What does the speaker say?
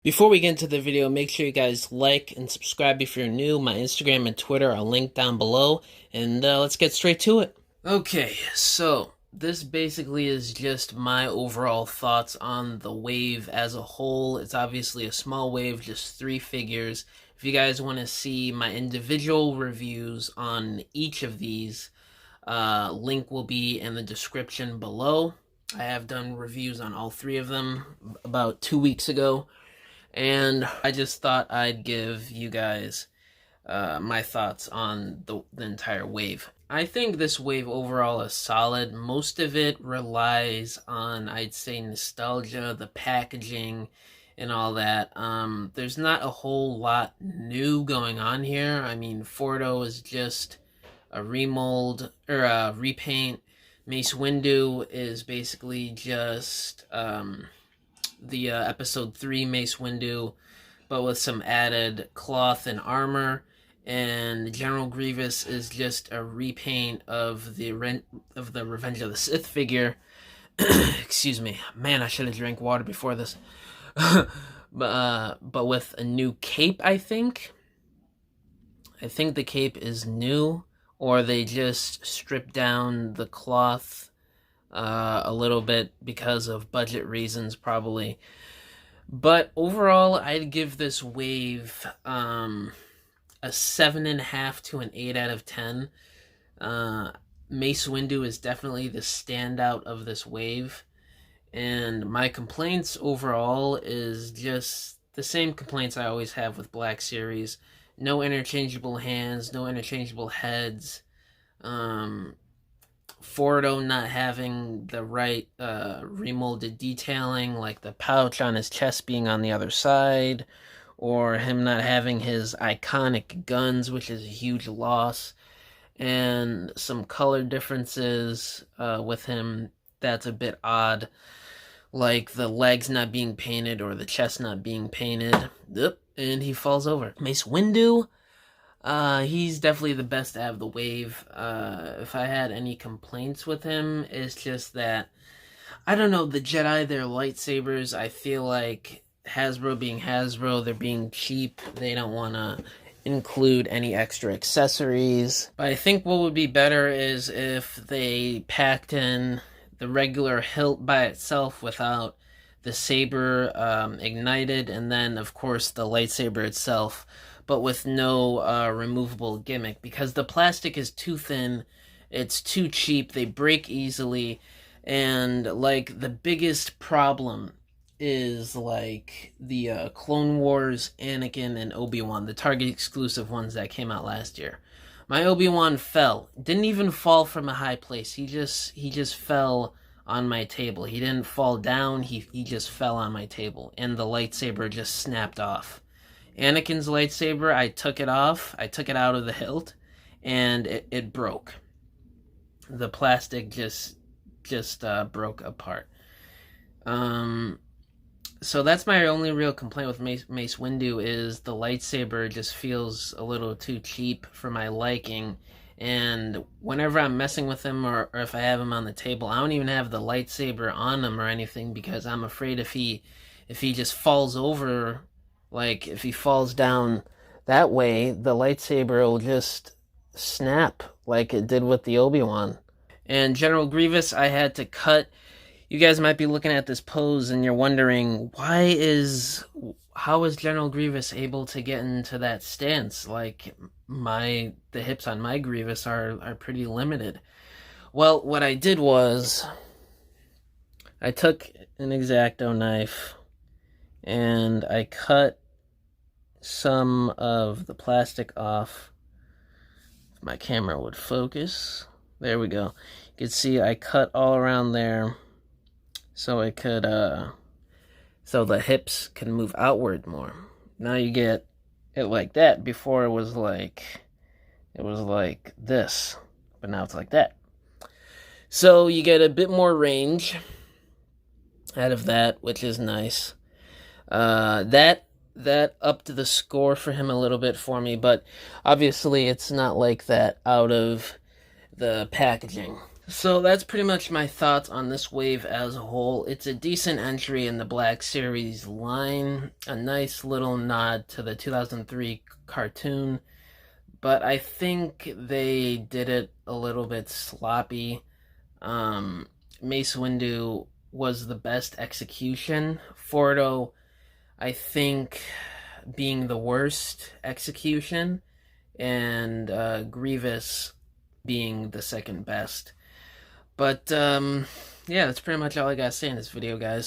Before we get into the video, make sure you guys like and subscribe if you're new. My Instagram and Twitter are linked down below. And let's get straight to it. Okay, so this basically is just my overall thoughts on the wave as a whole. It's obviously a small wave, just 3 figures. If you guys want to see my individual reviews on each of these, link will be in the description below. I have done reviews on all 3 of them about 2 weeks ago. And I just thought I'd give you guys my thoughts on the entire wave. I think this wave overall is solid. Most of it relies on, I'd say, nostalgia, the packaging, and all that. There's not a whole lot new going on here. I mean, Fordo is just a remold, or a repaint. Mace Windu is basically just the episode 3 Mace Windu, but with some added cloth and armor. And General Grievous is just a repaint of the Revenge of the Sith figure. Excuse me, man, I should have drank water before this. But with a new cape, I think. I think the cape is new, or they just stripped down the cloth a little bit because of budget reasons, probably. But overall, I'd give this wave a 7.5 to an 8 out of 10. Mace Windu is definitely the standout of this wave. And my complaints overall is just the same complaints I always have with Black Series. No interchangeable hands, no interchangeable heads. Fordo not having the right remolded detailing, like the pouch on his chest being on the other side, or him not having his iconic guns, which is a huge loss, and some color differences with him that's a bit odd, like the legs not being painted or the chest not being painted. Yep, and he falls over. Mace Windu, he's definitely the best out of the wave. If I had any complaints with him, it's just that, I don't know, the Jedi, their lightsabers, I feel like Hasbro being Hasbro, they're being cheap. They don't want to include any extra accessories. But I think what would be better is if they packed in the regular hilt by itself without the saber ignited, and then, of course, the lightsaber itself, but with no removable gimmick, because the plastic is too thin, it's too cheap, they break easily, and, like, the biggest problem is, like, the Clone Wars Anakin and Obi-Wan, the Target exclusive ones that came out last year. My Obi-Wan fell. Didn't even fall from a high place. He just fell on my table. He didn't fall down, he just fell on my table, and the lightsaber just snapped off. Anakin's lightsaber, I took it off, I took it out of the hilt, and it broke. The plastic just broke apart. So that's my only real complaint with Mace Windu, is the lightsaber just feels a little too cheap for my liking. And whenever I'm messing with him, or if I have him on the table, I don't even have the lightsaber on him or anything, because I'm afraid if he just falls over, like, if he falls down that way, the lightsaber will just snap like it did with the Obi-Wan. And General Grievous, I had to cut. You guys might be looking at this pose and you're wondering, how is General Grievous able to get into that stance? Like, the hips on my Grievous are pretty limited. Well, what I did was, I took an X-Acto knife and I cut some of the plastic off. If my camera would focus. There we go. You can see I cut all around there so it could so the hips can move outward more. Now you get it like that. Before it was like this, but now it's like that. So you get a bit more range out of that, which is nice. That upped the score for him a little bit for me, but obviously it's not like that out of the packaging. So that's pretty much my thoughts on this wave as a whole. It's a decent entry in the Black Series line, a nice little nod to the 2003 cartoon, but I think they did it a little bit sloppy. Mace Windu was the best execution. Fordo, I think, being the worst execution, and Grievous being the second best. But yeah, that's pretty much all I gotta say in this video, guys.